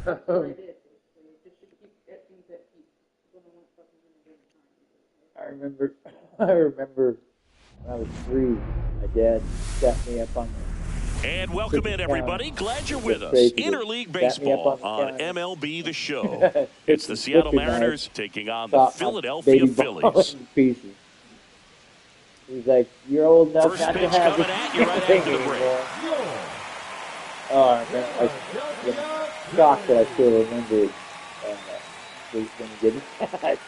I remember when I was 3, my dad sat me up on the And welcome in, everybody. Glad you're with us. Interleague Sat me up Baseball on on the MLB The Show. It's the Seattle Flipping Mariners knife, taking on the chopped my Philadelphia baby ball Phillies. into pieces. He's like, "You're old enough First not to pitch have coming this at you right thing after the break. anymore." Oh, man, I'm shocked that I still remember it. When he did it.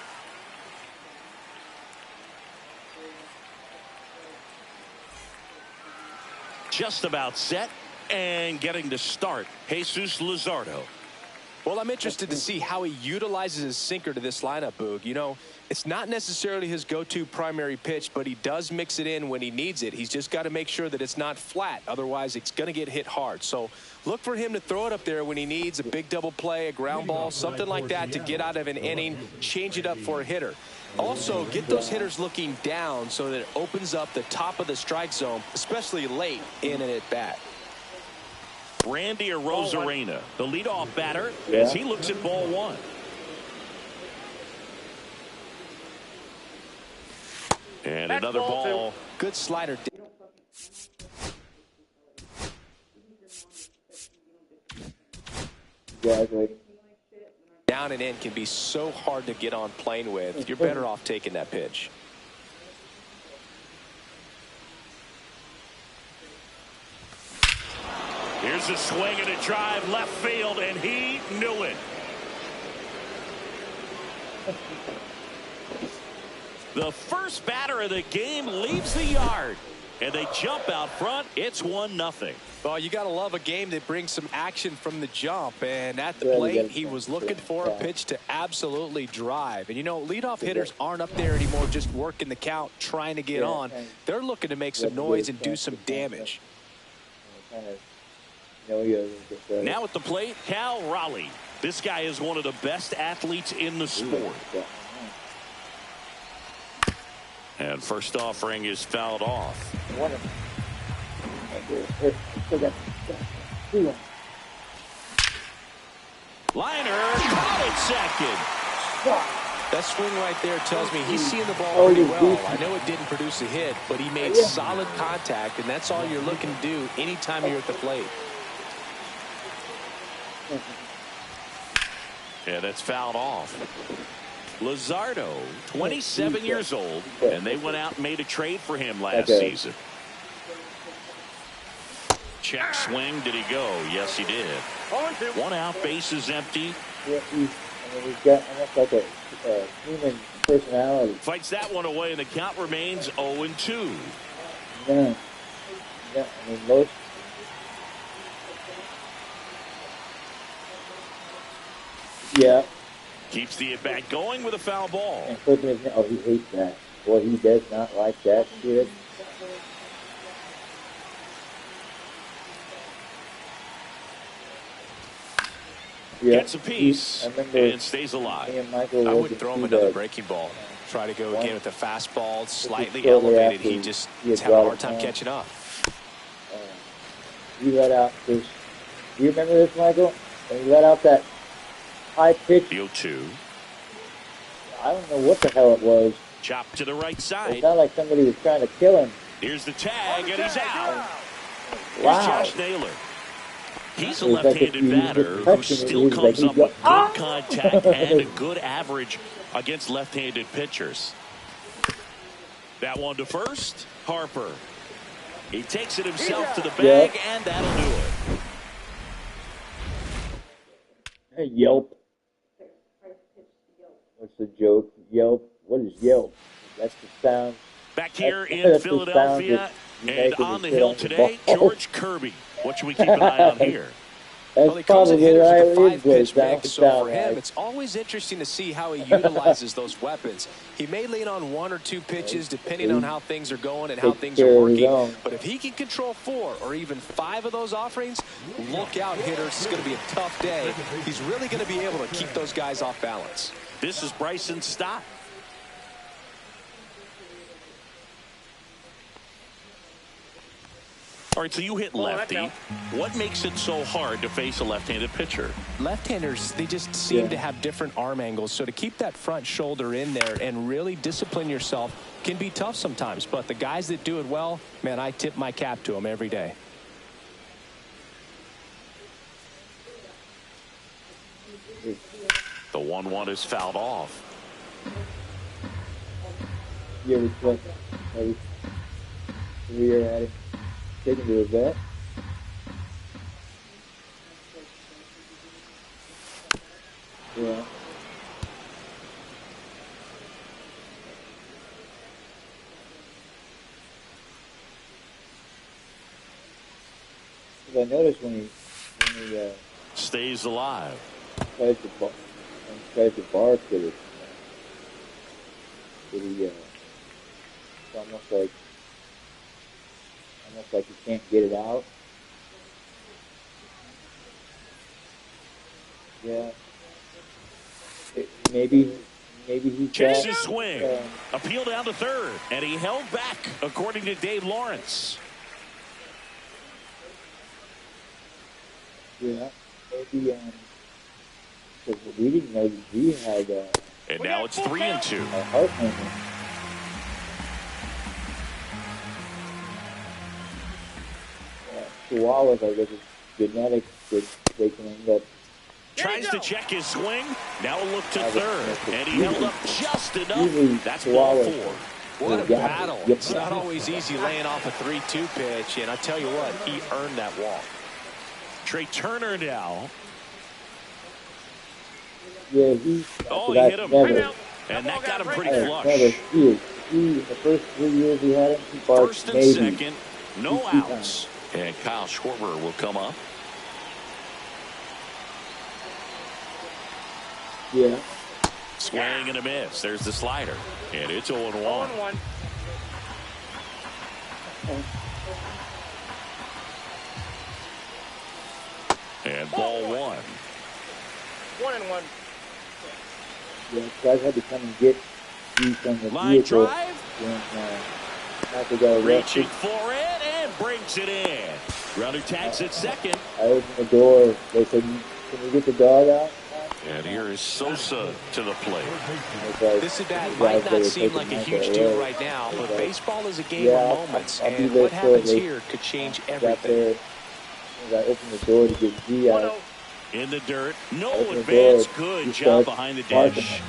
Just about set and getting to start, Jesus Luzardo. Well, I'm interested to see how he utilizes his sinker to this lineup, Boog. You know, it's not necessarily his go-to primary pitch, but he does mix it in when he needs it. He's just got to make sure that it's not flat. Otherwise, it's going to get hit hard. So look for him to throw it up there when he needs a big double play, a ground ball, something like that to get out of an inning, change it up for a hitter. Also, get those hitters looking down so that it opens up the top of the strike zone, especially late in an at-bat. Randy Arozarena, the leadoff batter, as he looks at ball 1. And another ball. Good slider. Down and in can be so hard to get on plane with. You're better off taking that pitch. Here's a swing and a drive left field, and he knew it. The first batter of the game leaves the yard, and they jump out front. It's 1-0. Well, you got to love a game that brings some action from the jump, and at the plate, he was looking for a pitch to absolutely drive. And, you know, leadoff hitters aren't up there anymore just working the count, trying to get on. They're looking to make some noise and do some damage. Now at the plate, Cal Raleigh. This guy is one of the best athletes in the sport. And first offering is fouled off. Liner caught it second. That swing right there tells me he's seeing the ball pretty well. I know it didn't produce a hit, but he made solid contact, and that's all you're looking to do anytime you're at the plate. Yeah, that's fouled off. Luzardo, 27 years old, and they went out and made a trade for him last season. Check swing. Did he go? Yes, he did. 1 out, bases empty. He's got almost like a human personality. Fights that one away, and the count remains 0-2. Yeah. I mean, most. Yeah. Keeps the at-bat going with a foul ball. And oh, he hates that. Boy, he does not like that shit. Gets a piece and stays alive. I wouldn't throw him another breaking ball. Try to go again with the fastball, slightly elevated. He just is having a hard time catching up. You let out this. Do you remember this, Michael? When you let out that high pitch. 0-2. I don't know what the hell it was. Chop to the right side. It sounded like somebody was trying to kill him. Here's the tag, and he's out. Wow. Here's Josh Naylor. He's a left-handed batter who still comes up with good contact and a good average against left-handed pitchers. That one to first. Harper. He takes it himself to the bag, and that'll do it. Hey, Yelp. What's the joke? Yelp. What is Yelp? That's the sound. Back here in Philadelphia and on the hill today, George Kirby. What should we keep an eye on here? Well, he comes and hitters with a 5-pitch mix, so for him, it's always interesting to see how he utilizes those weapons. He may lean on 1 or 2 pitches depending on how things are going and how things are working. But if he can control 4 or even 5 of those offerings, look out, hitters. It's going to be a tough day. He's really going to be able to keep those guys off balance. This is Bryson Stott. All right, so you hit lefty. What makes it so hard to face a left-handed pitcher? Left-handers, they just seem to have different arm angles. So to keep that front shoulder in there and really discipline yourself can be tough sometimes. But the guys that do it well, man, I tip my cap to them every day. The 1-1 is fouled off. You ever trust every career at him taking to a vet? Yeah. Because I noticed when he stays alive. Tries to bark at it. It's almost like he can't get it out. Yeah. Maybe he's chases swing. Appeal down to third, and he held back, according to Dave Lawrence. Yeah, maybe because we didn't know that he had. And now it's 3-2. A heart murmur. Chihuahuas, I guess it's genetics that they can end up. Tries to check his swing. Now a look to third. And he held up just enough. That's ball 4. What a battle. It's not always easy laying off a 3-2 pitch. And I tell you what, he earned that walk. Trey Turner now. Yeah, he hit him. And that got him pretty flush. The first 3 years he had him, he barked first and second, no outs. And Kyle Schwarber will come up. Yeah. Swing and a miss. There's the slider. And it's 0-1. And ball 1. 1-1. Yeah, guys had to come and get you from the line vehicle. Drive. When, reaching for it and brings it in. Runner tags at second. I opened the door. They said, "Can you get the dog out?" And here is Sosa to the plate. This at-bat might not seem like a huge deal right now, but baseball is a game of moments, and what happens here could change everything. I opened the door to get G out. In the dirt, no advance. Good job behind the dish.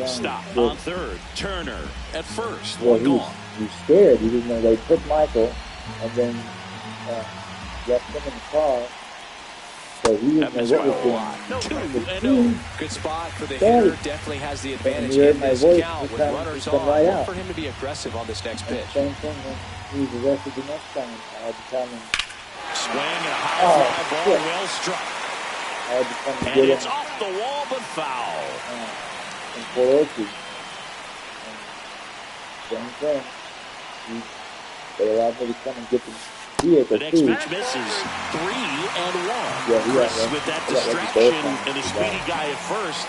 Stop on third. Turner at first. One gone. He was scared. He didn't know they took Michael, and then left him in the car. So he didn't know what was going on. Good spot for the hitter. Definitely has the advantage in this count with runners on. Look for him to be aggressive on this next pitch. Same thing when he's arrested the next time. I had to tell him. Swing and a high fly ball, well struck. And it's off the wall, but foul. And Pelosi. Same thing. They allowed me to come and get the vehicle. The next pitch misses. 3-1. Chris, with that distraction and the speedy guy at first,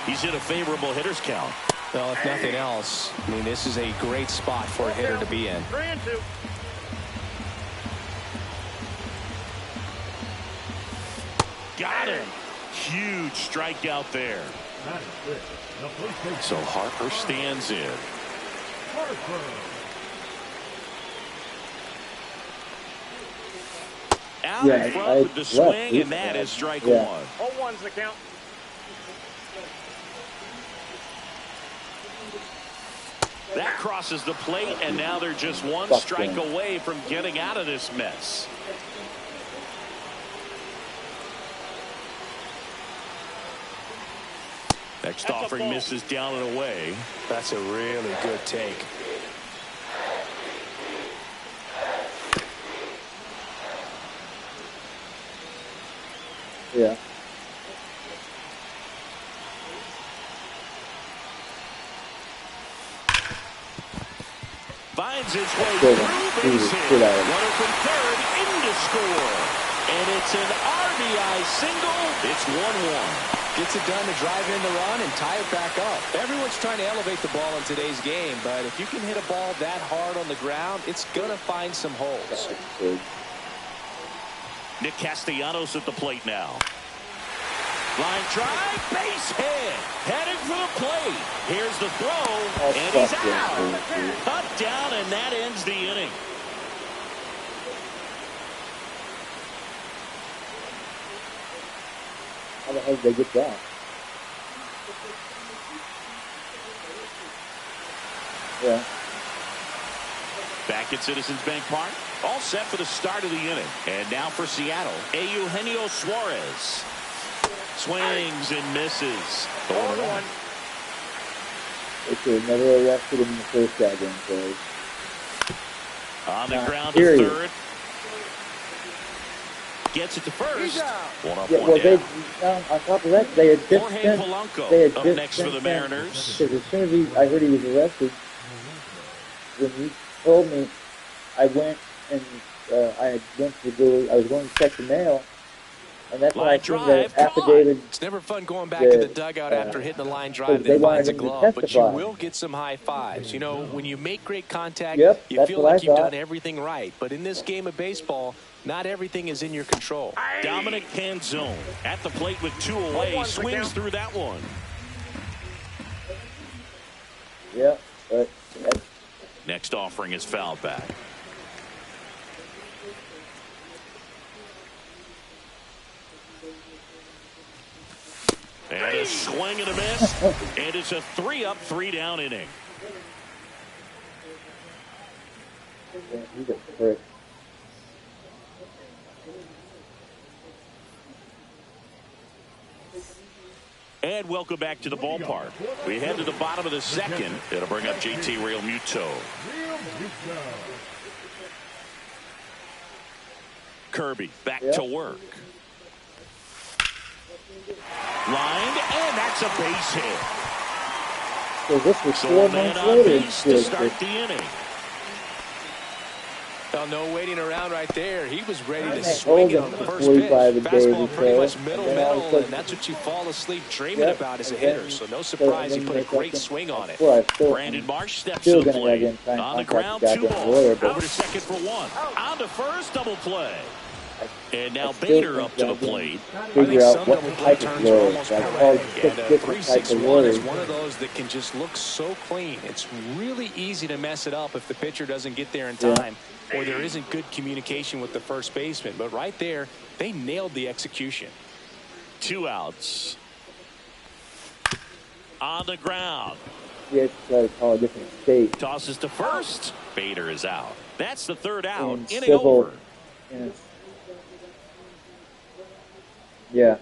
he's in a favorable hitter's count. Well, if nothing else, I mean, this is a great spot for a hitter to be in. 3-2. Got him. Huge strikeout there. So Harper stands in. Out in front with the swing, and that is strike 1. 0-1's the count. That crosses the plate, and now they're just one strike away from getting out of this mess. Next offering misses down and away. That's a really good take. Yeah. Finds his way through base hit. Runner from third in to score. And it's an RBI single. It's 1-1. Gets it done to drive in the run and tie it back up. Everyone's trying to elevate the ball in today's game, but if you can hit a ball that hard on the ground, it's going to find some holes. Nick Castellanos at the plate now. Line drive, base hit, heading for the plate. Here's the throw, and he's out. Cut down, and that ends the inning. How the hell did they get that? Yeah. Back at Citizens Bank Park, all set for the start of the inning. And now for Seattle, Eugenio Suarez. Swings and misses. They should have never arrested him in the first goddamn play. On the ground to third. Gets it to first. One up, one down. On top of that, they had just sent up next for the Mariners. Because as soon as I heard he was arrested, when he told me, I went and I was going to check the mail, and that's when I seen the affidavit. It's never fun going back to the dugout after hitting the line drive that finds a glove, but you will get some high fives. You know, when you make great contact, you feel like you've done everything right. But in this game of baseball, not everything is in your control. Dominic Canzone at the plate with 2 away. Swings through that one. Yeah, but next offering is fouled back. And a swing and a miss. And it's a 3-up, 3-down inning. He's a prick. And welcome back to the ballpark. We head to the bottom of the second. It'll bring up JT Realmuto. Kirby back to work. Lined, and that's a base hit. So this was 4 months later to start the inning. Well, no waiting around right there. He was ready to swing it on the first pitch. Fastball pretty much middle, and that's what you fall asleep dreaming about as a hitter. So no surprise he put a great swing on it. Brandon Marsh steps to the plate. On the ground, 2 balls. Over to second for 1. On to first, double play. And now Bader up to the plate. Figure out what type of lure. And 3-6-1 is one of those that can just look so clean. It's really easy to mess it up if the pitcher doesn't get there in time or there isn't good communication with the first baseman. But right there, they nailed the execution. 2 outs. On the ground. Yeah, it's call a different state. Tosses to first. Bader is out. That's the 3rd out. Inning over. Yeah.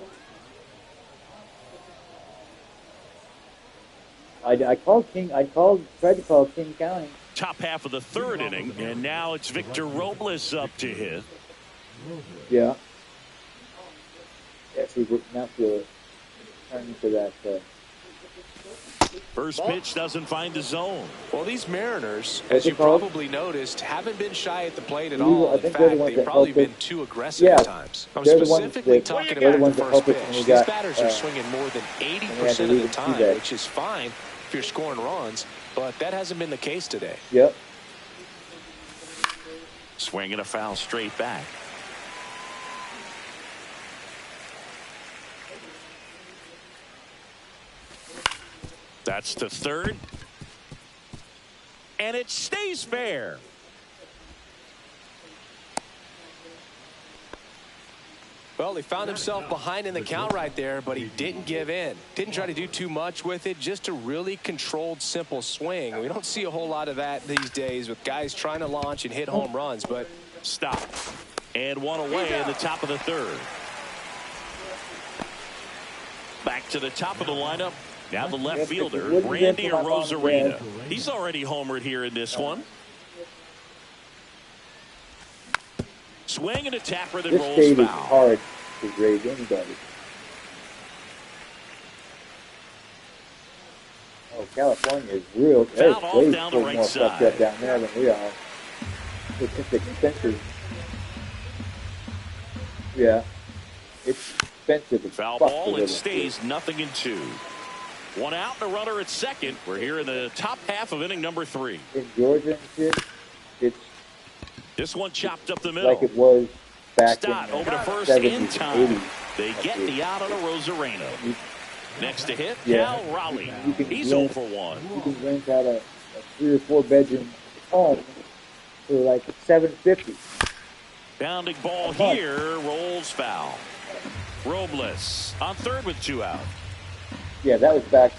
I tried to call King County. Top half of the 3rd inning, and now it's Victor Robles up to hit. Yeah. Yes, he would not feel it. Turn into that. First pitch doesn't find the zone. Well, these Mariners, as you probably noticed, haven't been shy at the plate at all. In fact, they've probably been too aggressive at times. I'm specifically talking about the first pitch. These batters are swinging more than 80% of the time, which is fine if you're scoring runs, but that hasn't been the case today. Yep. Swinging a foul straight back. That's the 3rd. And it stays fair. Well, he found himself behind in the count right there, but he didn't give in. Didn't try to do too much with it. Just a really controlled, simple swing. We don't see a whole lot of that these days with guys trying to launch and hit home runs, but stop. And 1 away in the top of the 3rd. Back to the top of the lineup. Now the left fielder, Randy Arozarena. He's already homered here in this one. Swing and a tapper that rolls foul. This state is hard to grade anybody. Oh, California is real. Foul off down the right side. More down there than we are. It's just expensive. Yeah, it's expensive. Foul ball. It stays 0-2. 1 out and a runner at second. We're here in the top half of inning number 3. In Georgia and shit, it's this one chopped up the middle. like it was back Stott in over to the first 70s in and time. 80s. They get the out on a Rosareno. Next to hit, Yeah. Cal Raleigh. He's rent, 0 for 1. You can rent out a 3 or 4 bedroom home for like $750. Bounding ball here, rolls foul. Robles on third with 2 out. Yeah, that was back.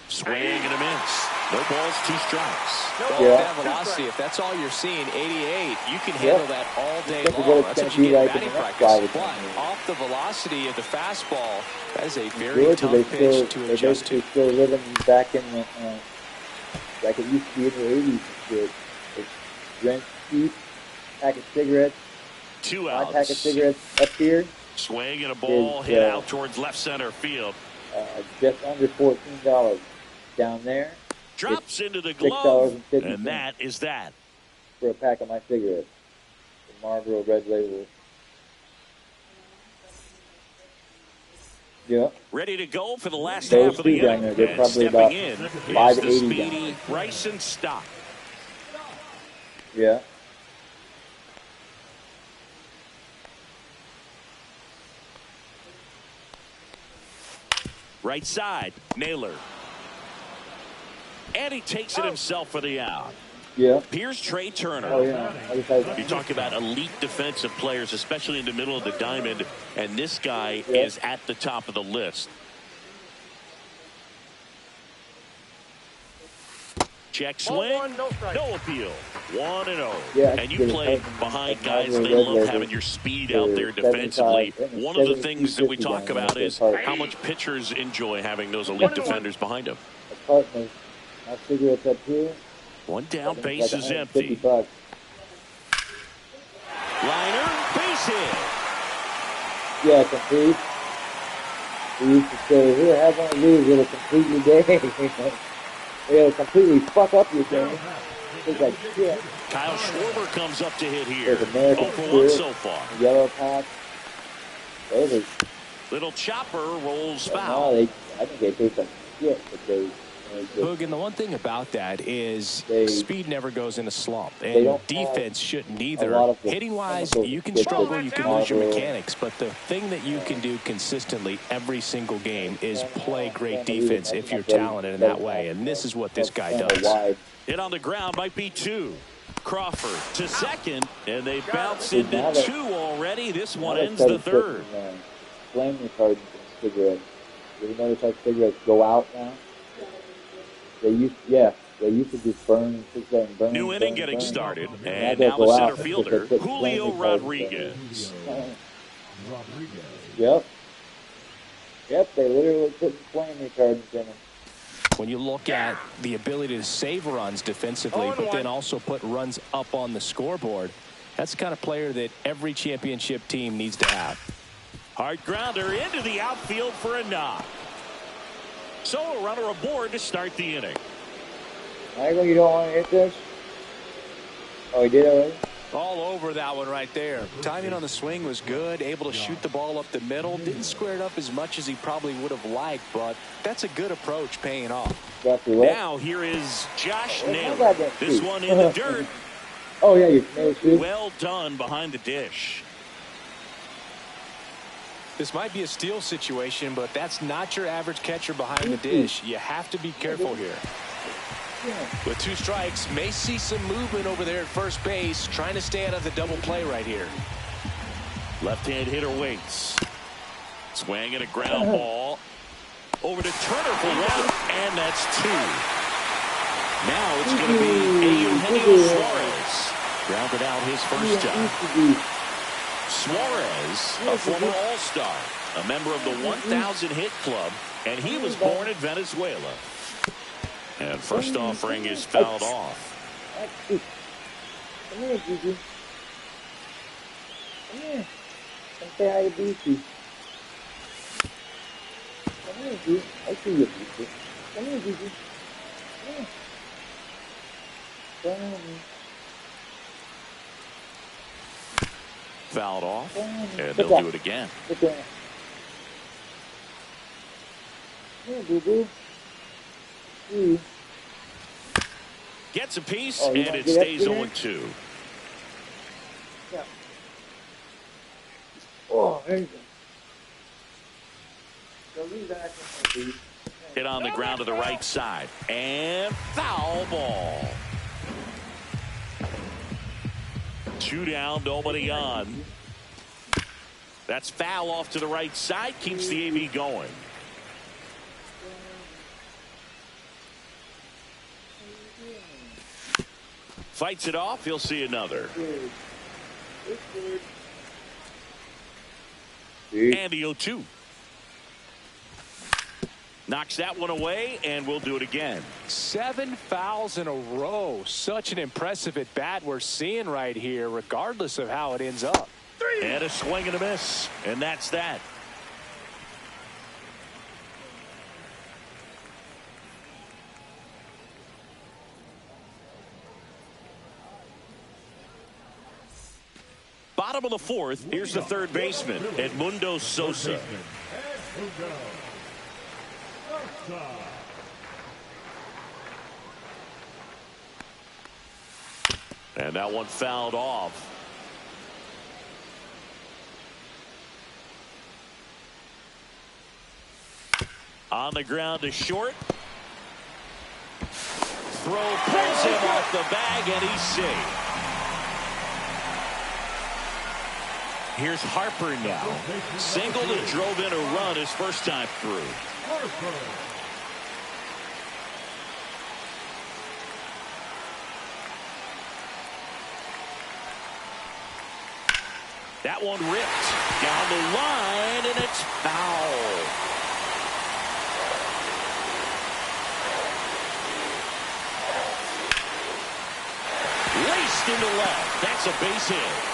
Swing and a miss. No balls, 2 strikes. Well, Yeah. that velocity, if that's all you're seeing, 88, you can handle that all day Think of long. what it's That's what gonna you be get in like in batting the next practice. 5 or 10 But years. off the velocity of the fastball, that is a very Georgia, tough pitch to adjust to. They're still living back in the, like it used to be in the 80s. It's rent cheap, pack of cigarettes. 2 My outs. pack of cigarettes up here Swing and a ball is, hit out towards left center field. just under $14. Down there, Drops into the glove, and that is that. For a pack of my cigarettes. The Marlboro Red Label. Yeah. Ready to go for the last Those half of the two down inning. there, they're And probably stepping about in is 580 the speedy down there. Bryson Stott. Yeah. Right side, Naylor. And he takes it himself for the out. Yeah. Here's Trey Turner. Oh, yeah. You talk about elite defensive players, especially in the middle of the diamond, and this guy Yeah. is at the top of the list. Check swing, no appeal. 1-0. Yeah, and you play behind guys, they love having your speed out there defensively. One of the things that we talk about is how much pitchers enjoy having those elite defenders behind them. Apartment. My cigarettes up here. One down, base is empty. $150. Liner, base hit. Yeah, complete. We used to say, here, have one of these, it'll complete your day. It'll completely fuck up your day. It's like shit. Kyle Schwarber comes up to hit here. There's American 0 for 1 Spirit, so far. Yellow Pack. Those are, Little chopper rolls no, foul. I think they taste like shit, but they Boog, and the one thing about that is speed never goes in a slump, they and don't defense shouldn't a either. lot of the Hitting-wise, chemicals you can that struggle, the you can lose your Marlboro- mechanics, but the thing that you can do consistently every single game is play great defense if you're talented in that way, and this is what this guy does. Wide. Hit on the ground might be 2. Crawford to second, and they bounce into Now that- 2 already. This one Now they ends the started third. putting, flame retardants in cigarettes. You ever notice how cigarettes go out now? They used to just burn, burn. New burn, inning getting burn. started, Now and they'll now the go center out fielder, because they put Julio flame retardants in. Rodriguez. Yep. Yep, they literally put flame retardants in them. When you look at the ability to save runs defensively, but then also put runs up on the scoreboard, that's the kind of player that every championship team needs to have. Hard grounder into the outfield for a knock. So a runner aboard to start the inning. Michael, you don't want to hit this? Oh, he did already? All over that one right there. Timing on the swing was good, able to shoot the ball up the middle. Didn't square it up as much as he probably would have liked, but that's a good approach paying off. Now here is Josh Naylor. This one in the dirt. Oh, yeah, you Well done behind the dish. This might be a steal situation, but that's not your average catcher behind the dish. You have to be careful here. With 2 strikes, may see some movement over there at first base, trying to stay out of the double play right here. Left-hand hitter waits. Swing and a ground ball. Over to Turner for 1, and that's 2. Now it's going to be Eugenio Suarez. Grounded out his first time. Suarez, a former All-Star, a member of the 1,000 hit club, and he was born in Venezuela. And first offering is fouled off. Come here, Gigi. Come here. Come say hi to Beefy. Come here, Gigi. I see you, Beefy. Come here, Gigi. Come here. Come here. Fouled off, and they'll do it again. Sit down. Come here, boo-boo. Gets a piece, Oh, and it stays 0-2. Yeah. There you go. So leave that in the lead. Hit on the ground to the right side. And foul ball. 2 down, nobody on. That's foul off to the right side. Keeps the AV going. Fights it off. He'll see another. And the 0-2. Knocks that one away, and we'll do it again. 7 fouls in a row. Such an impressive at bat we're seeing right here, regardless of how it ends up. And a swing and a miss, and that's that. Bottom of the 4th, here's the third baseman, Edmundo Sosa. And that one fouled off. On the ground to short. Throw pulls him off the bag, and he's safe. Here's Harper now. Singled and drove in a run his first time through. That one ripped down the line, and it's foul. Raced into left. That's a base hit.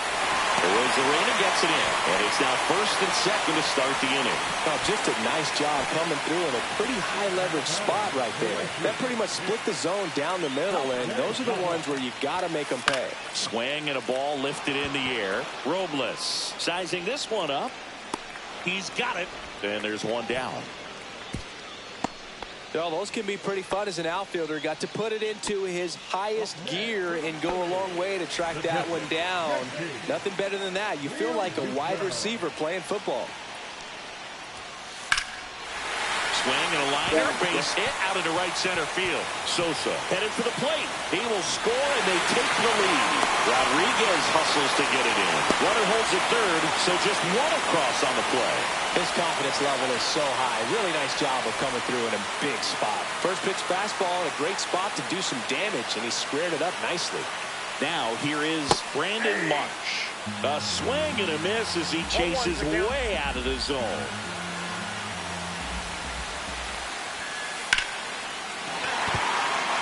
Arozarena gets it in, and it's now first and second to start the inning. Oh, just a nice job coming through in a pretty high leverage spot right there. That pretty much split the zone down the middle, and those are the ones where you got to make them pay. Swing and a ball lifted in the air. Robles sizing this one up. He's got it, and there's one down. Well, those can be pretty fun as an outfielder. Got to put it into his highest gear and go a long way to track that one down. Nothing better than that. You feel like a wide receiver playing football. Swing and a liner, base hit out into right center field. Sosa headed for the plate. He will score, and they take the lead. Rodriguez hustles to get it in. Runner holds at third, so just one across on the play. His confidence level is so high. Really nice job of coming through in a big spot. First pitch fastball in a great spot to do some damage, and he squared it up nicely. Now here is Brandon Marsh. A swing and a miss as he chases way out of the zone.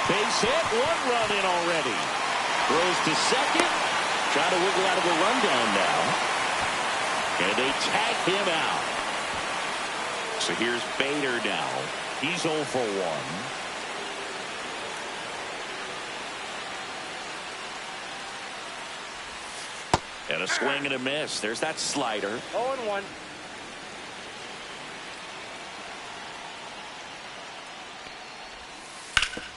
Base hit, 1 run in already. Throws to second. Trying to wiggle out of a rundown now. And they tag him out. So here's Bader now. He's 0 for 1. And a swing and a miss. There's that slider. 0-1.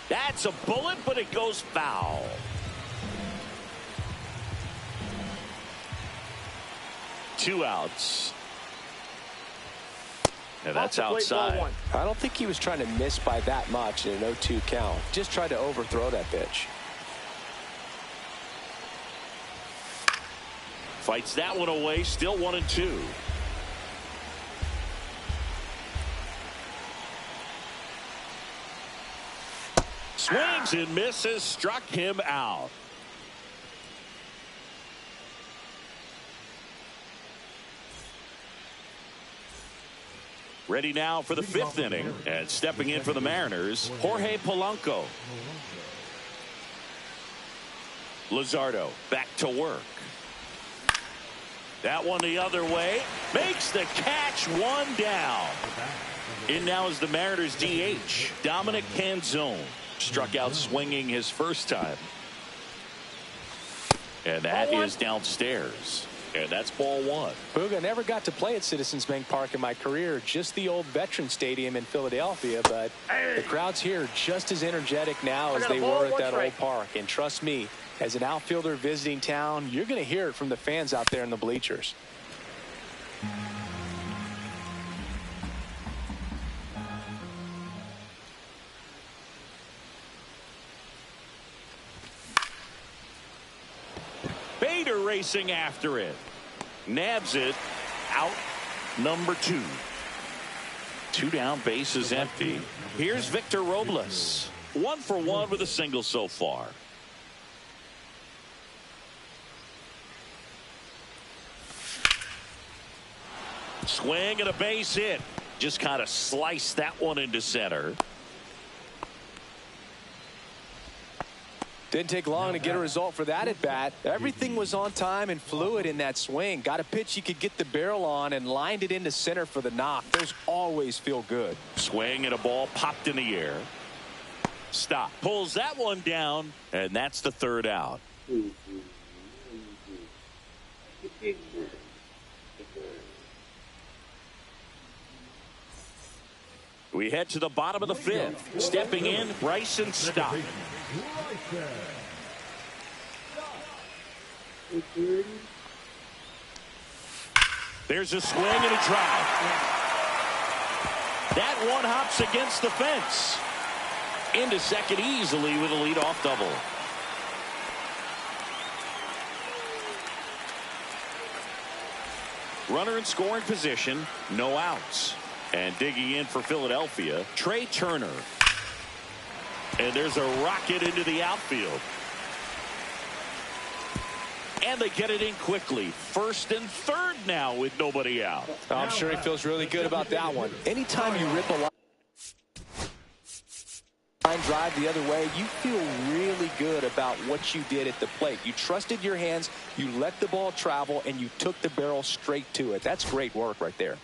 That's a bullet, but it goes foul. Two outs. And that's outside. I don't think he was trying to miss by that much in an 0-2 count. Just tried to overthrow that pitch. Fights that one away. Still 1-2. Swings and misses. Struck him out. Ready now for the 5th inning, and stepping in for the Mariners, Jorge Polanco. Luzardo back to work. That one the other way. Makes the catch, 1 down. In now is the Mariners DH, Dominic Canzone. Struck out swinging his first time. And that is downstairs. And that's ball 1. Boog, I never got to play at Citizens Bank Park in my career, just the old Veteran Stadium in Philadelphia, but the crowds here are just as energetic now as they were at that old park. And trust me, as an outfielder visiting town, you're going to hear it from the fans out there in the bleachers. Springer racing after it. Nabs it. Out number 2. 2 down, base is empty. Here's Victor Robles. 1 for 1 with a single so far. Swing and a base hit. Just kind of sliced that one into center. Didn't take long to get a result for that at bat. Everything was on time and fluid in that swing. Got a pitch you could get the barrel on and lined it into center for the knock. Those always feel good. Swing and a ball popped in the air. Stop. Pulls that one down, and that's the 3rd out. We head to the bottom of the 5th. Stepping in, Bryson Stott. There's a swing and a drive. That one hops against the fence. Into second easily with a leadoff double. Runner in scoring position, no outs. And digging in for Philadelphia, Trey Turner. And there's a rocket into the outfield. And they get it in quickly. 1st and 3rd now with nobody out. I'm sure he feels really good about that one. Anytime you rip a line drive the other way, you feel really good about what you did at the plate. You trusted your hands, you let the ball travel, and you took the barrel straight to it. That's great work right there.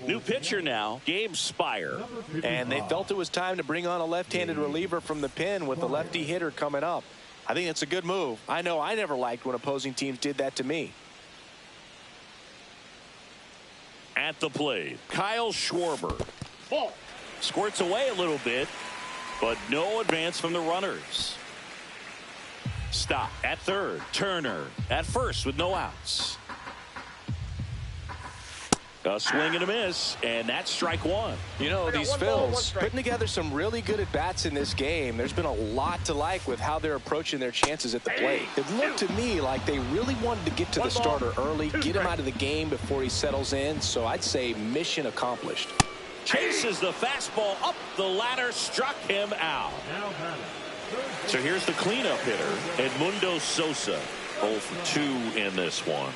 New pitcher now, Gabe Spire. And they felt it was time to bring on a left-handed reliever from the pen with the lefty hitter coming up. I think it's a good move. I know I never liked when opposing teams did that to me. At the plate, Kyle Schwarber. Squirts away a little bit, but no advance from the runners. Stop at 3rd. Turner at 1st with no outs. A swing and a miss, and that's strike 1. You know, these Phils putting together some really good at-bats in this game. There's been a lot to like with how they're approaching their chances at the plate. It looked to me like they really wanted to get to the starter early, get him out of the game before he settles in. So I'd say mission accomplished. Chases the fastball up the ladder, struck him out. So here's the cleanup hitter, Edmundo Sosa. 0 for 2 in this one.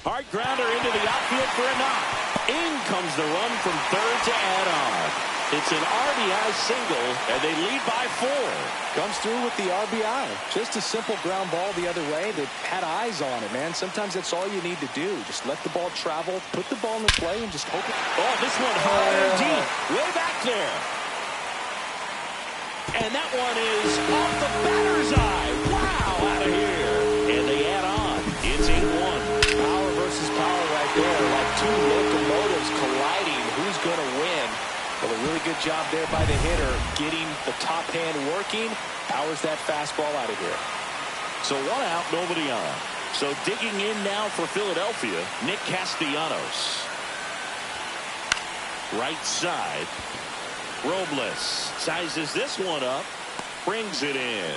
Hard grounder into the outfield for a knock. In comes the run from 3rd to add on. It's an RBI single, and they lead by 4. Comes through with the RBI. Just a simple ground ball the other way that had eyes on it, man. Sometimes that's all you need to do. Just let the ball travel, put the ball in the play, and just hope it. Oh, this one high and deep, way back there. And that one is off the batter's eye. Wow, out of here. And they add on. It's 8-1. Power versus power right there, like 2 locomotives colliding. Who's going to win? Well, a really good job there by the hitter, getting the top hand working. Powers that fastball out of here. So 1 out, nobody on. So digging in now for Philadelphia, Nick Castellanos. Right side. Robles sizes this one up, brings it in.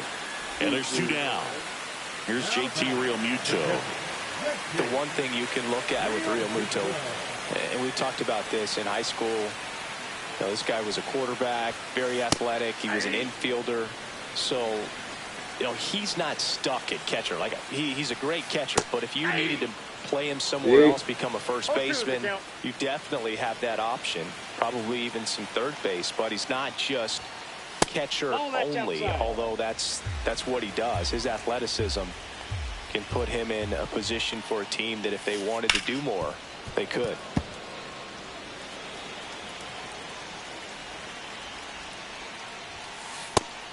And there's 2 down. Here's JT Realmuto. The one thing you can look at with Realmuto, and we talked about this in high school, you know, this guy was a quarterback, very athletic. He was an infielder. So, you know, he's not stuck at catcher. Like, he's a great catcher, but if you needed to play him somewhere else, become a first baseman, you definitely have that option. Probably even some third base, but he's not just catcher only, although that's what he does. His athleticism can put him in a position for a team that if they wanted to do more, they could.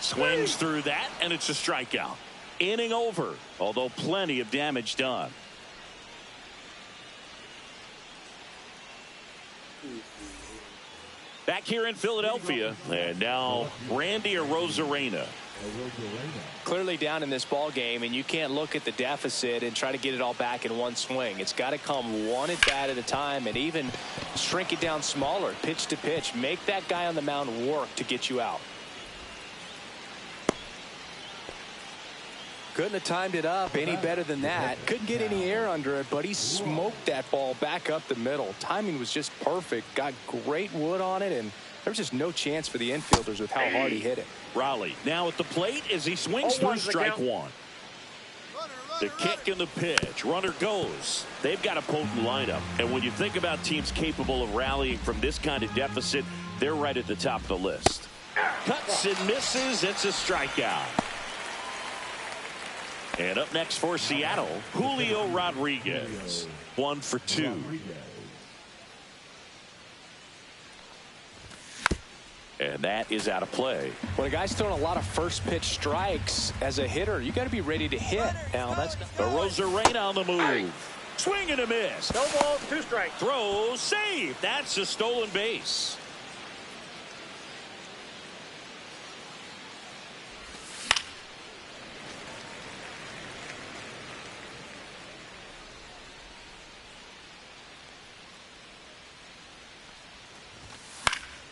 Swings through that, and it's a strikeout. Inning over, although plenty of damage done. Back here in Philadelphia, and now Randy Arozarena. Clearly down in this ball game, and you can't look at the deficit and try to get it all back in one swing. It's got to come one at bat at a time, and even shrink it down smaller, pitch to pitch. Make that guy on the mound work to get you out. Couldn't have timed it up any better than that. Couldn't get any air under it, but he smoked that ball back up the middle. Timing was just perfect. Got great wood on it, and there was just no chance for the infielders with how hard he hit it. Raleigh now at the plate as he swings through strike one. The kick and the pitch. Runner goes. They've got a potent lineup. And when you think about teams capable of rallying from this kind of deficit, they're right at the top of the list. Cuts and misses. It's a strikeout. And up next for Seattle, Julio Rodriguez. 1 for 2. And that is out of play. When a guy's throwing a lot of first pitch strikes as a hitter, you got to be ready to hit. Now that's Arozarena on the move. Swing and a miss. No ball, 2 strikes. Throw, save. That's a stolen base.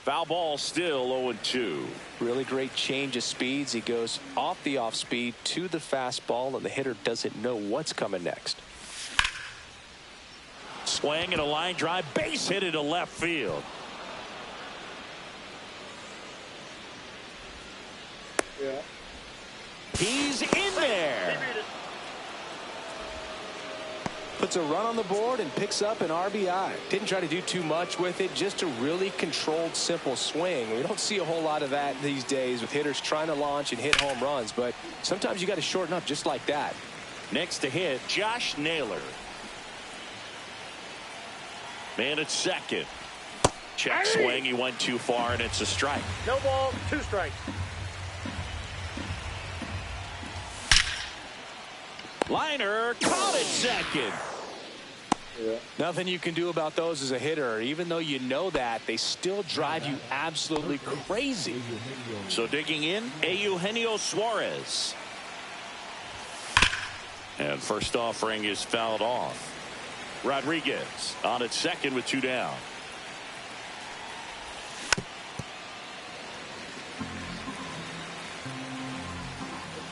Foul ball, still 0-2. really great change of speeds. He goes off the off speed to the fastball, and the hitter doesn't know what's coming next. Swing and a line drive, base hit into left field. Yeah. He's in there. Puts a run on the board and picks up an RBI. Didn't try to do too much with it, just a really controlled, simple swing. We don't see a whole lot of that these days with hitters trying to launch and hit home runs, but sometimes you got to shorten up just like that. Next to hit, Josh Naylor. Man at second. Check swing, he went too far, and it's a strike. No ball, 2 strikes. Liner caught at second. Yeah. Nothing you can do about those as a hitter. Even though you know that, they still drive you absolutely crazy. So digging in, Eugenio Suarez. And first offering is fouled off. Rodriguez on at second with 2 down.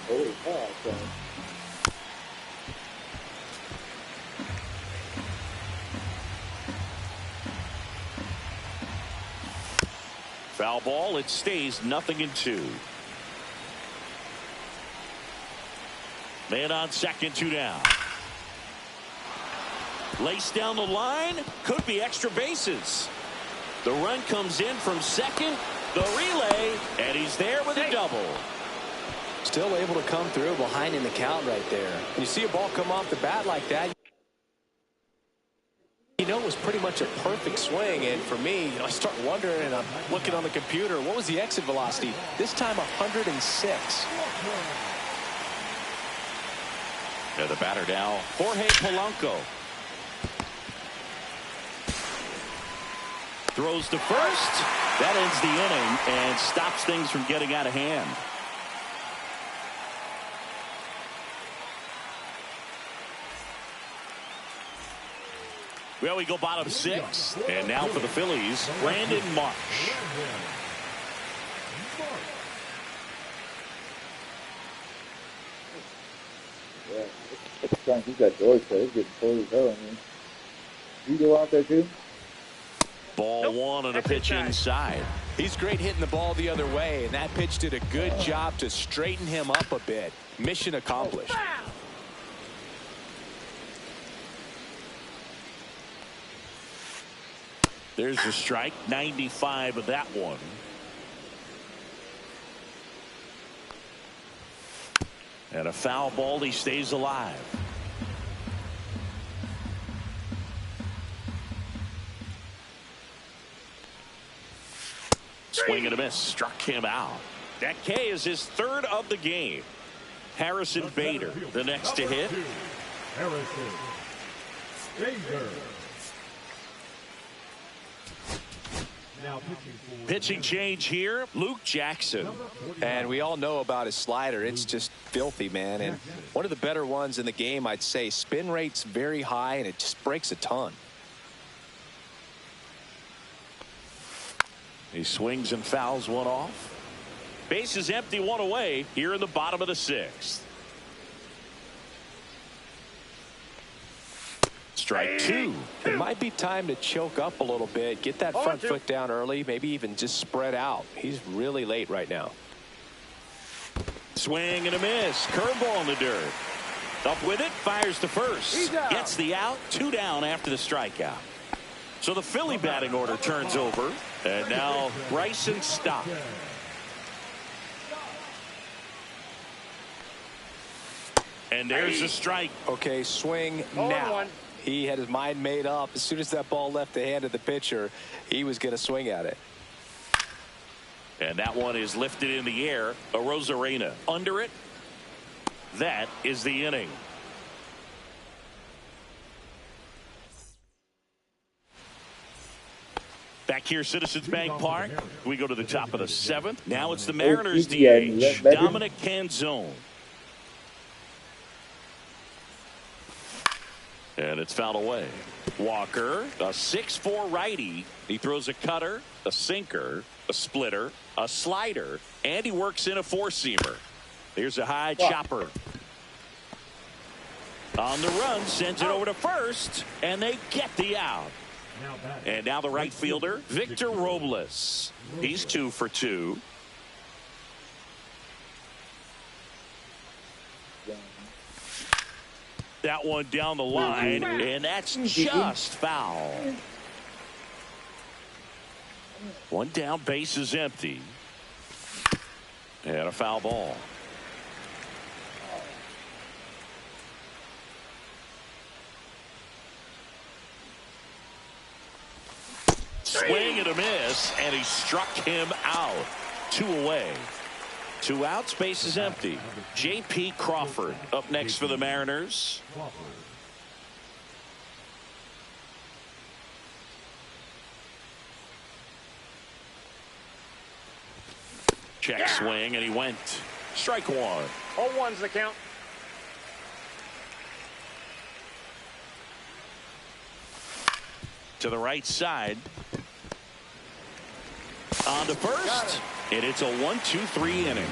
Holy cow, son. Foul ball, it stays 0-2. Man on second, 2 down. Laced down the line, could be extra bases. The run comes in from second, the relay, and he's there with a double. Still able to come through behind in the count right there. When you see a ball come off the bat like that, you know it was pretty much a perfect swing. And for me, I start wondering, and I'm looking on the computer, what was the exit velocity? This time 106. And the batter now, Jorge Polanco. Throws to first. That ends the inning and stops things from getting out of hand. Well, we go bottom 6. And now for the Phillies, Brandon Marsh. Yeah. It's trying to keep that door shut. It's getting cold as hell. I mean, you go out there too? Ball 1 on a pitch inside. He's great hitting the ball the other way, and that pitch did a good job to straighten him up a bit. Mission accomplished. There's a strike, 95 of that one. And a foul ball, he stays alive. Swing and a miss, struck him out. That K is his 3rd of the game. Harrison Bader, the next to hit. Harrison Bader. Pitching change here, Luke Jackson. And we all know about his slider. It's just filthy, man. And one of the better ones in the game, I'd say. Spin rate's very high, and it just breaks a ton. He swings and fouls one off. Base is empty, one away here in the bottom of the 6th. Strike 2. It might be time to choke up a little bit, get that front foot down early, maybe even just spread out. He's really late right now. Swing and a miss. Curveball in the dirt. Up with it, fires to first. Gets the out, 2 down after the strikeout. So the Philly batting order turns over, and now Bryson Stott. And there's a strike. Okay, swing now. He had his mind made up. As soon as that ball left the hand of the pitcher, he was going to swing at it. And that one is lifted in the air. A Rosarena under it. That is the inning. Back here, Citizens Bank Park. We go to the top of the 7th. Now it's the Mariners DH, Dominic Canzone. And it's fouled away. Walker, a 6'4" righty. He throws a cutter, a sinker, a splitter, a slider, and he works in a 4-seamer. Here's a high chopper. On the run, sends it over to first, and they get the out. And now the right fielder, Victor Robles. He's 2 for 2. That one down the line, and that's just foul. One down, base is empty. And a foul ball. Swing and a miss, and he struck him out. 2 away. 2 outs, base is empty. J.P. Crawford up next for the Mariners. Check swing, and he went. Strike 1. 0-1's the count. To the right side. On to first, and it's a 1-2-3 inning.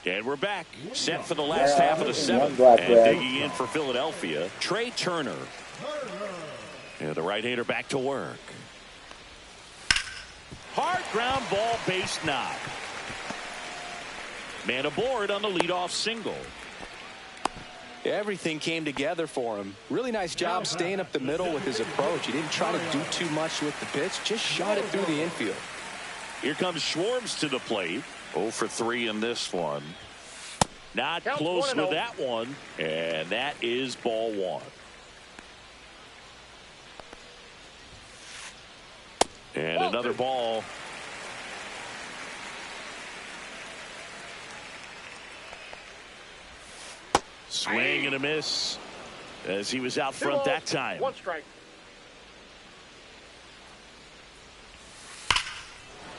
And we're back, set for the last half of the 7th, and digging in for Philadelphia, Trey Turner. And the right-hander back to work. Hard ground ball, base knock. Man aboard on the leadoff single. Everything came together for him. Really nice job staying up the middle with his approach. He didn't try to do too much with the pitch, just shot it through the infield. Here comes Schwartz to the plate. 0 for 3 in this one. Not close with that one, and that is ball 1. And another ball. Swing and a miss as he was out front that time. 1 strike.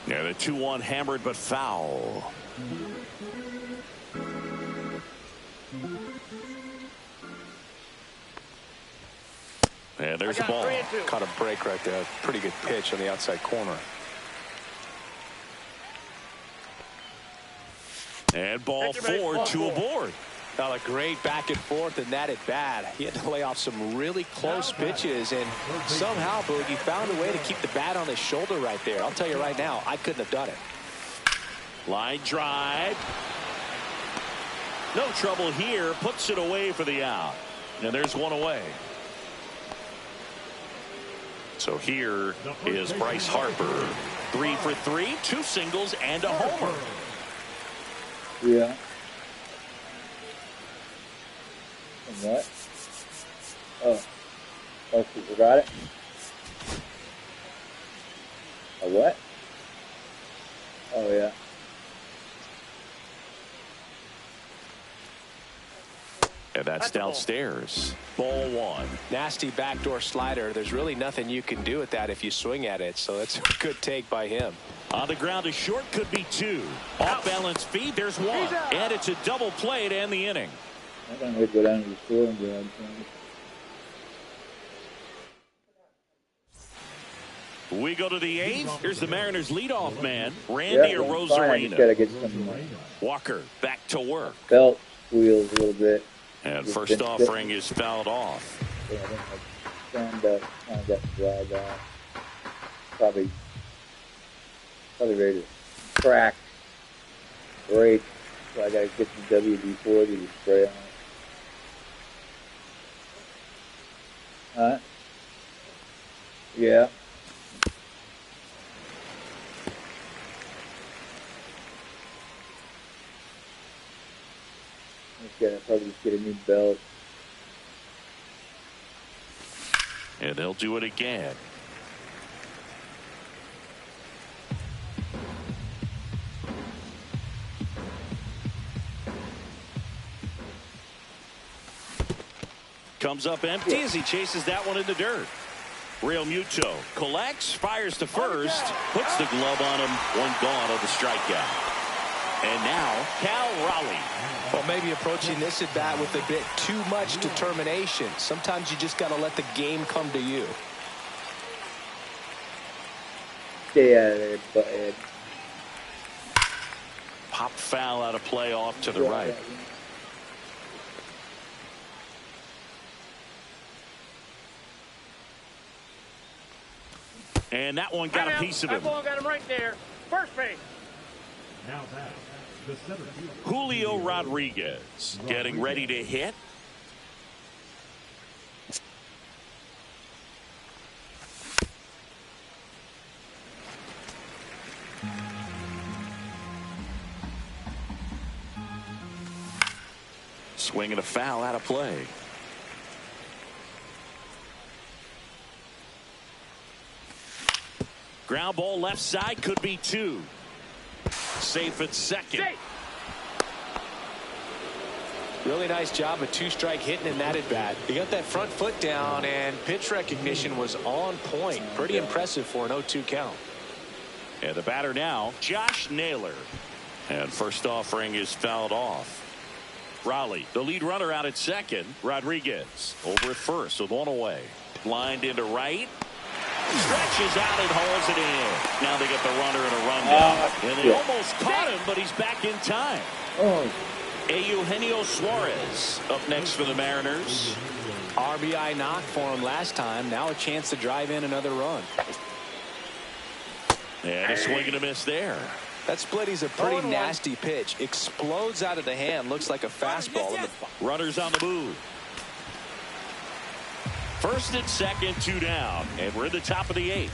Yeah, the 2-1 hammered but foul. And there's a ball. Caught a break right there. Pretty good pitch on the outside corner. And ball 4, 2 aboard. Now a great back and forth in that at bat. He had to lay off some really close pitches, and somehow Boogie found a way to keep the bat on his shoulder right there. I'll tell you right now, I couldn't have done it. Line drive. No trouble here. Puts it away for the out. And there's 1 away. So here is Bryce Harper. 3 for 3, 2 singles and a homer. Yeah. And what? Oh, you forgot it? A what? Oh, yeah. And that's downstairs. Ball 1. Nasty backdoor slider. There's really nothing you can do with that if you swing at it. So that's a good take by him. On the ground is short, could be 2. Off balance feed, there's 1. And it's a double play to end the inning. I think we'd go down to the store and grab some. We go to the 8th. Here's the Mariners leadoff man, Randy Arozarena. Gotta get some Walker back to work. belt wheels a little bit. And first offering is fouled off. Yeah, I think my stand up kind of got dried out. Probably ready to crack, break. So I gotta get the WD-40 to spray on it. Huh? Yeah. Probably just get a new belt. And they'll do it again. Comes up empty as he chases that one in the dirt. Real Muto collects, fires to first, puts the glove on him. One gone on the strikeout. And now Cal Raleigh. Well, maybe approaching this at bat with a bit too much determination. Sometimes you just got to let the game come to you. Stay out of there, butthead. Pop foul out of play off to the right. And that one got a piece of him. That ball got him right there. First base. Now that the center field. Julio Rodriguez getting ready to hit. Swinging a foul out of play. Ground ball left side, could be 2. Safe at second. Safe. Really nice job of 2-strike hitting in that at bat. He got that front foot down and pitch recognition was on point. Pretty impressive for an 0-2 count. And the batter now, Josh Naylor. And first offering is fouled off. Raleigh, the lead runner, out at second. Rodriguez over at first with 1 away. Lined into right. Stretches out and hauls it in. Now they get the runner and a rundown. And they almost caught him, but he's back in time. Eugenio Suarez up next for the Mariners. RBI knock for him last time. Now a chance to drive in another run. And a swing and a miss there. That splitty's a pretty nasty pitch. Explodes out of the hand. Looks like a fastball. Runners on the move. First and second, 2 down. And we're in the top of the 8th.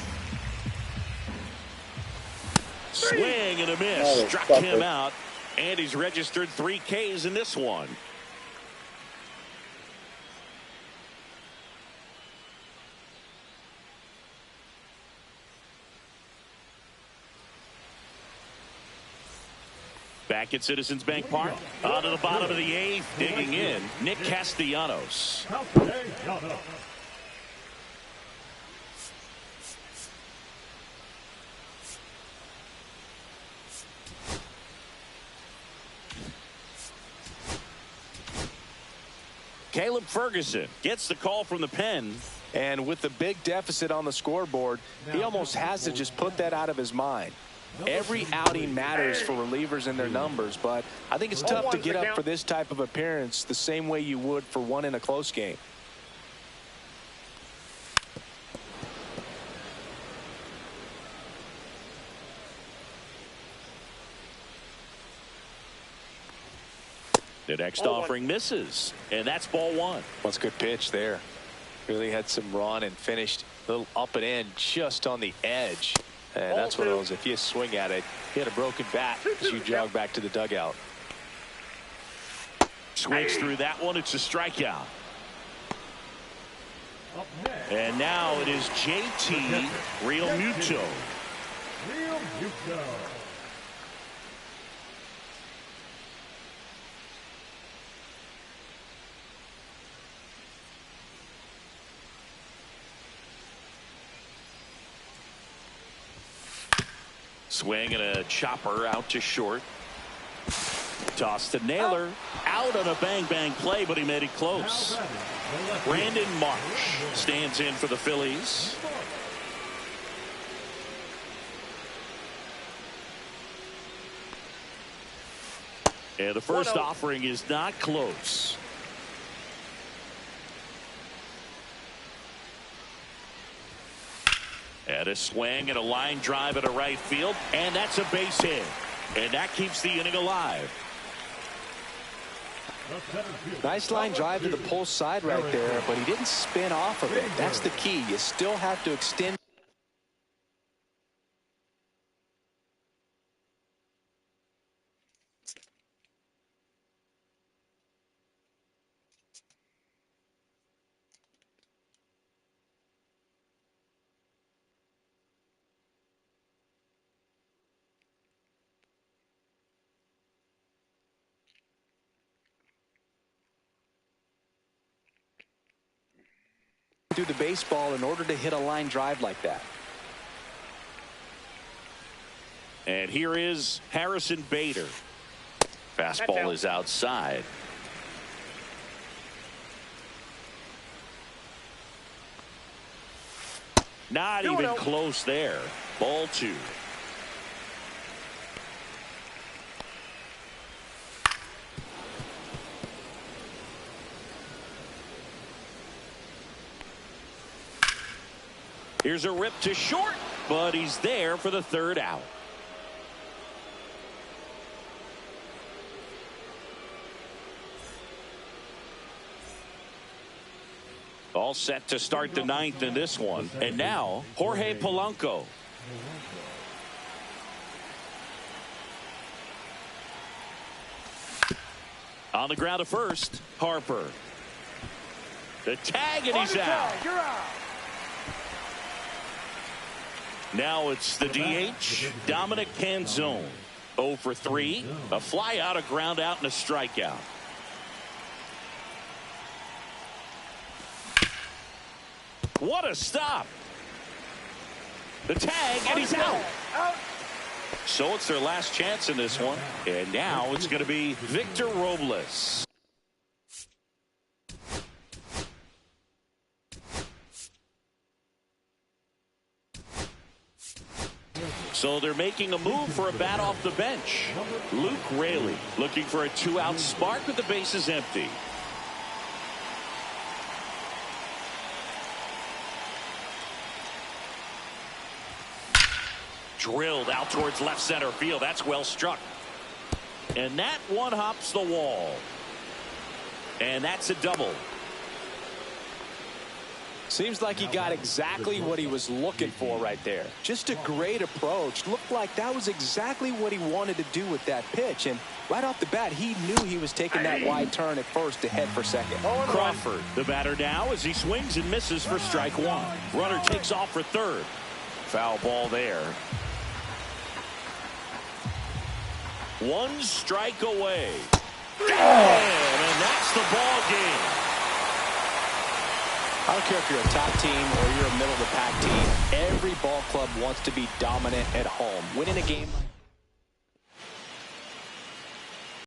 Swing and a miss. Struck him out. And he's registered 3 Ks in this one. Back at Citizens Bank Park. On to the bottom of the 8th. Digging in, Nick Castellanos. Caleb Ferguson gets the call from the pen. And with the big deficit on the scoreboard, he almost has to just put that out of his mind. Every outing matters for relievers and their numbers, but I think it's tough to get up for this type of appearance the same way you would for one in a close game. The next offering misses, and that's ball 1. That's a good pitch there. Really had some run and finished a little up and in just on the edge. And that's one of those, if you swing at it, hit a broken bat as you jog back to the dugout. Swings through that one. It's a strikeout. And now it is JT Real Muto. Real Muto. Swing and a chopper out to short. Toss to Naylor. Out on a bang-bang play, but he made it close. Brandon Marsh stands in for the Phillies. And the first offering is not close. And a swing and a line drive at a right field. And that's a base hit. And that keeps the inning alive. Nice line drive to the pull side right there, but he didn't spin off of it. That's the key. You still have to extend. Through the baseball in order to hit a line drive like that. And here is Harrison Bader. Fastball is outside. Not even close there. Ball 2. Here's a rip to short, but he's there for the third out. All set to start the 9th in this one. And now, Jorge Polanco. On the ground to first, Harper. The tag, and he's out. You're out. Now it's the DH, Dominic Canzone. 0 for 3, a fly out, a ground out, and a strikeout. What a stop. The tag, and he's out. So it's their last chance in this one. And now it's going to be Victor Robles. So they're making a move for a bat off the bench. Luke Raley looking for a 2-out spark with the bases empty. Drilled out towards left center field. That's well struck. And that one hops the wall. And that's a double. Seems like he got exactly what he was looking for right there. Just a great approach. Looked like that was exactly what he wanted to do with that pitch. And right off the bat, he knew he was taking that wide turn at first to head for second. Crawford, the batter now, as he swings and misses for strike 1. Runner takes off for third. Foul ball there. 1 strike away. And that's the ball game. I don't care if you're a top team or you're a middle of the pack team. Every ball club wants to be dominant at home. Winning a game